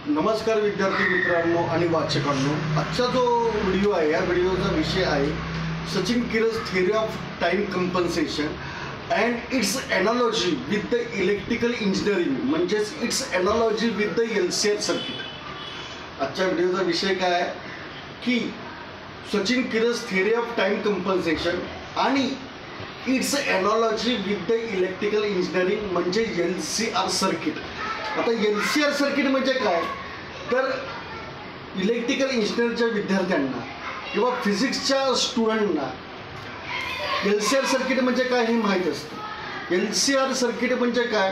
नमस्कार विद्यार्थी मित्रांनो आणि वाचकांनो, आजचा जो व्हिडिओ आहे या व्हिडिओचा विषय आहे Sachin Kiras theory of time compensation and its analogy with the electrical engineering, म्हणजेच its analogy with the LCR circuit. आजच्या व्हिडिओचा विषय काय आहे की Sachin Kiras theory of time compensation आणि its analogy with the electrical engineering म्हणजे LCR सर्किट। आता LCR सर्किट म्हणजे काय तर इलेक्ट्रिकल इंजिनिअरच्या विद्यार्थ्यांना किंवा फिजिक्सच्या स्टुडंटना LCR सर्किट म्हणजे काय हे माहीत असतं। LCR सर्किट म्हणजे काय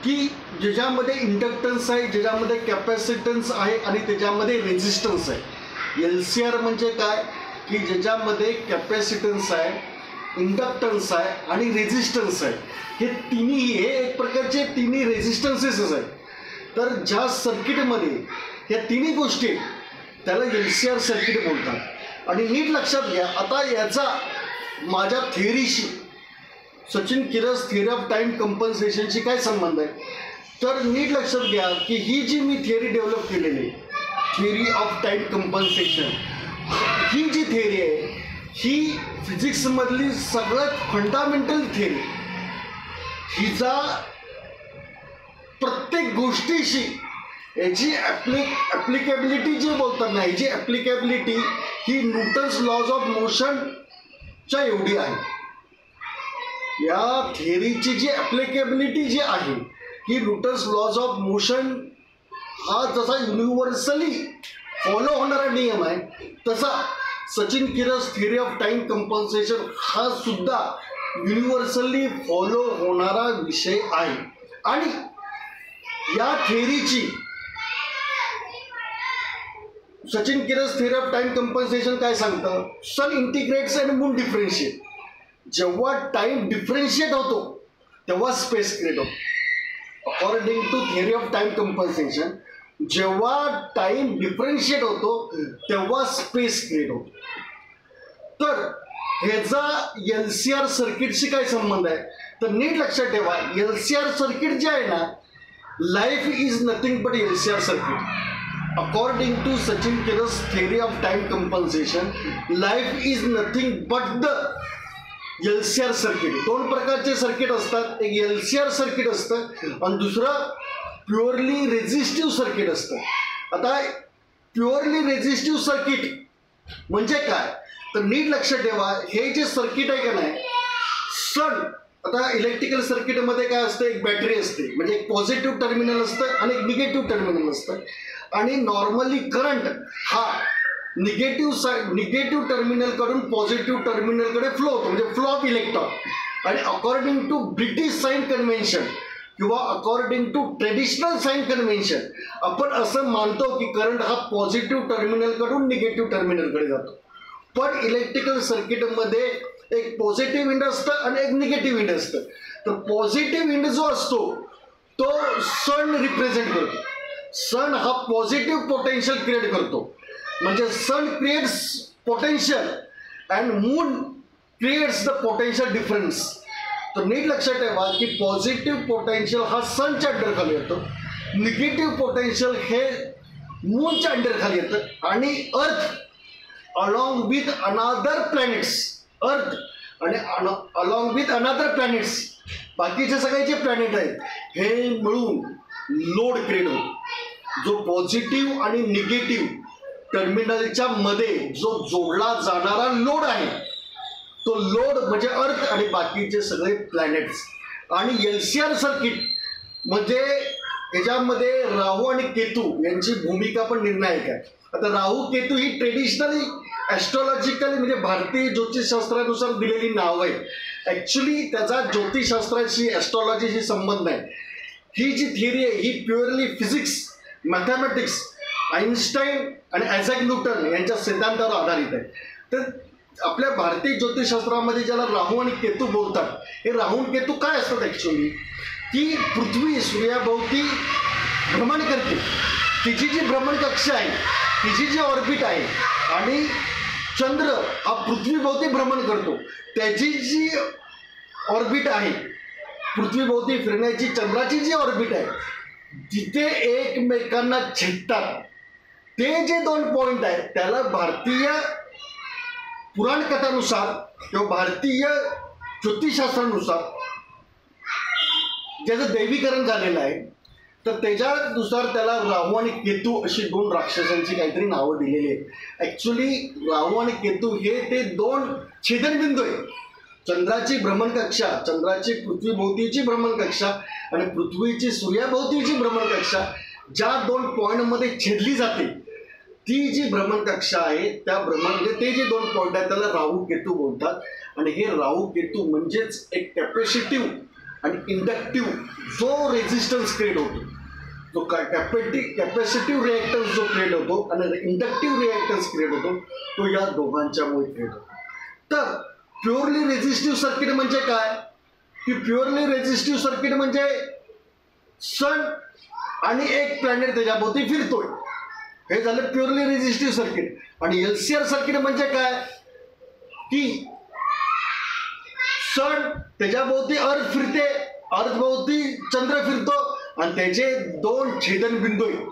की ज्याच्यामध्ये इंडक्टन्स आहे, ज्याच्यामध्ये कॅपॅसिटन्स आहे आणि त्याच्यामध्ये रेझिस्टन्स आहे। LCR म्हणजे काय की ज्याच्यामध्ये कॅपॅसिटन्स आहे, इंडक्टन्स आहे आणि रेझिस्टन्स आहे, हे तिन्ही हे एक प्रकारचे तिन्ही रेझिस्टन्सेस आहेत। तर ज्या सर्किटमध्ये ह्या तिन्ही गोष्टी त्याला LCR सर्किट बोलतात। आणि नीट लक्षात घ्या, आता याचा माझ्या थिअरीशी Sachin Kiras theory of time कंपन्सेशनशी काय संबंध आहे तर नीट लक्षात घ्या की ही जी मी थिअरी डेव्हलप केलेली थिअरी ऑफ टाइम कंपन्सेशन, ही जी थिअरी आहे ही फिजिक्समधली सगळ्यात फंडामेंटल थिअरी, हिचा प्रत्येक गोष्टीशी याची ॲप्लिकेबिलिटी जे बोलतात ना, हिची ॲप्लिकेबिलिटी ही न्यूटन्स लॉज ऑफ मोशनच्या एवढी आहे। या थिअरीची जी ॲप्लिकेबिलिटी जी आहे ही न्यूटन्स लॉज ऑफ मोशन हा जसा युनिव्हर्सली फॉलो होणारा नियम आहे तसा Sachin Kiras theory of time compensation हा सुद्धा युनिव्हर्सली फॉलो होणारा विषय आहे। आणि या थिअरीची Sachin Kiras theory of time compensation काय सांगतं, sun integrates and moon differentiate. जेव्हा टाइम डिफरन्शिएट होतो तेव्हा स्पेस क्रिएट होतो। According to theory of time compensation जेव्हा टाइम डिफरन्शिएट होतो तेव्हा स्पेस क्रिएट होतो। तर ह्याचा LCR सर्किटशी काय संबंध आहे तर नीट लक्षात ठेवा, LCR सर्किट जे आहे ना, life is nothing but LCR circuit. According to Sachin Kiras theory of time compensation life is nothing but the LCR circuit. दोन प्रकारचे सर्किट असतात, एक LCR सर्किट असतं आणि दुसरं प्युअरली रेझिस्टिव्ह सर्किट असतं। आता प्युअरली रेझिस्टिव्ह सर्किट म्हणजे काय तर नीट लक्षात ठेवा, हे जे सर्किट आहे का नाही सण, आता इलेक्ट्रिकल सर्किटमध्ये काय असतं, एक बॅटरी असते म्हणजे एक पॉझिटिव्ह टर्मिनल असतं आणि एक निगेटिव्ह टर्मिनल असतं। आणि नॉर्मली करंट हा निगेटिव्ह टर्मिनलकडून पॉझिटिव्ह टर्मिनलकडे फ्लो होतो, म्हणजे फ्लो ऑफ इलेक्ट्रॉन। आणि according to British sign convention किंवा according to traditional sign convention आपण असं मानतो की करंट हा पॉझिटिव्ह टर्मिनलकडून निगेटिव्ह टर्मिनलकडे जातो। पण इलेक्ट्रिकल सर्किटमध्ये एक पॉझिटिव्ह विंड असतं आणि एक निगेटिव्ह विंड असतं। तर पॉझिटिव्ह विंड जो असतो तो सन रिप्रेझेंट करतो। सन हा पॉझिटिव्ह पोटेन्शियल क्रिएट करतो, म्हणजे sun creates potential and moon creates the potential difference. तर नीट लक्षात ठेवा की पॉझिटिव्ह पोटेन्शियल हा सनच्या अंडरखाली येतो, निगेटिव्ह पोटेन्शियल हे मूनच्या अंडरखाली येतं। आणि अर्थ अलॉंग विथ अनादर प्लॅनेट्स, अर्थ आणि अलॉंग विथ अनादर प्लॅनेट्स, बाकीचे सगळे जे प्लॅनेट आहेत हे मिळून लोड क्रिएट होतो। जो पॉझिटिव्ह आणि निगेटिव्ह टर्मिनलच्या मध्ये जो जोडला जाणारा लोड आहे तो लोड म्हणजे अर्थ आणि बाकीचे सगळे प्लॅनेट्स। आणि LCR सर्किट म्हणजे याच्यामध्ये राहू आणि केतू यांची भूमिका पण निर्णायक आहे। आता राहू केतू ही ट्रेडिशनली ॲस्ट्रॉलॉजिकल म्हणजे भारतीय ज्योतिषशास्त्रानुसार दिलेली नावं आहेत, ॲक्च्युली त्याचा ज्योतिषशास्त्राशी ॲस्ट्रॉलॉजीशी संबंध आहे। ही जी थिअरी आहे ही प्युअरली फिजिक्स, मॅथमॅटिक्स, आईन्स्टाईन आणि आयझॅक न्यूटन यांच्या सिद्धांतावर आधारित आहे। तर आपल्या भारतीय ज्योतिषशास्त्रामध्ये ज्याला राहू आणि केतू बोलतात, हे राहू आणि केतू काय असतात ॲक्च्युली की पृथ्वी सूर्याभोवती भ्रमण करते, तिची जी भ्रमण कक्षा आहे, तिची जी ऑर्बिट आहे आणि चंद्र हा पृथ्वीभोवती भ्रमण करतो, त्याची जी ऑर्बिट आहे पृथ्वीभोवती फिरण्याची चंद्राची जी ऑर्बिट आहे जिथे एकमेकांना छेदतात ते जे 2 पॉइंट आहेत त्याला भारतीय पुराणकथानुसार किंवा भारतीय ज्योतिषशास्त्रानुसार ज्याचं दैवीकरण झालेलं आहे तर त्याच्यानुसार त्याला राहू आणि केतू अशी 2 राक्षसांची काहीतरी नावं दिलेली आहेत. ॲक्च्युली राहू आणि केतू हे ते 2 छेदनबिंदू आहेत. चंद्राची भ्रमणकक्षा, चंद्राची पृथ्वीभोवतीची भ्रमणकक्षा आणि पृथ्वीची सूर्याभोवतीची भ्रमणकक्षा ज्या 2 पॉईंटमध्ये छेदली जाते ती जी भ्रमणकक्षा आहे त्या म्हणजे ते जे 2 पॉईंट आहेत त्याला राहू केतू बोलतात. आणि हे राहू केतू म्हणजेच एक कॅपॅसिटिव्ह आणि इंडक्टिव्ह जो रेझिस्टन्स क्रिएट होतो, जो कॅपॅसिटिव्ह रिॲक्टन्स जो क्रिएट होतो आणि इंडक्टिव्ह रिॲक्टन्स क्रिएट होतो तो या दोघांच्यामुळे क्रिएट होतो. तर प्युअरली रेझिस्टिव्ह सर्किट म्हणजे काय की प्युअरली रेझिस्टिव्ह सर्किट म्हणजे सन आणि एक प्लॅनेट त्याच्याभोवती फिरतोय, हे झालं प्युअरली रेझिस्टिव्ह सर्किट. आणि LCR सर्किट म्हणजे काय की सन त्याच्याभोवती अर्थ फिरते, अर्थभोवती चंद्र फिरतो आणि त्याचे 2 छेदनबिंदू आहेत.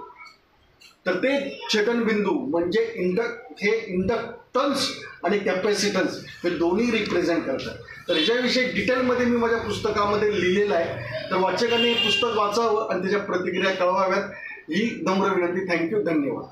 तर ते छेदनबिंदू म्हणजे इंडक्टन्स आणि कॅपॅसिटन्स हे दोन्ही रिप्रेझेंट करतात. तर ह्याच्याविषयी डिटेलमध्ये मी माझ्या पुस्तकामध्ये लिहिलेलं आहे. तर वाचकांनी हे पुस्तक वाचावं आणि त्याच्या प्रतिक्रिया कळवाव्यात ही नम्र विनंती. थँक्यू, धन्यवाद.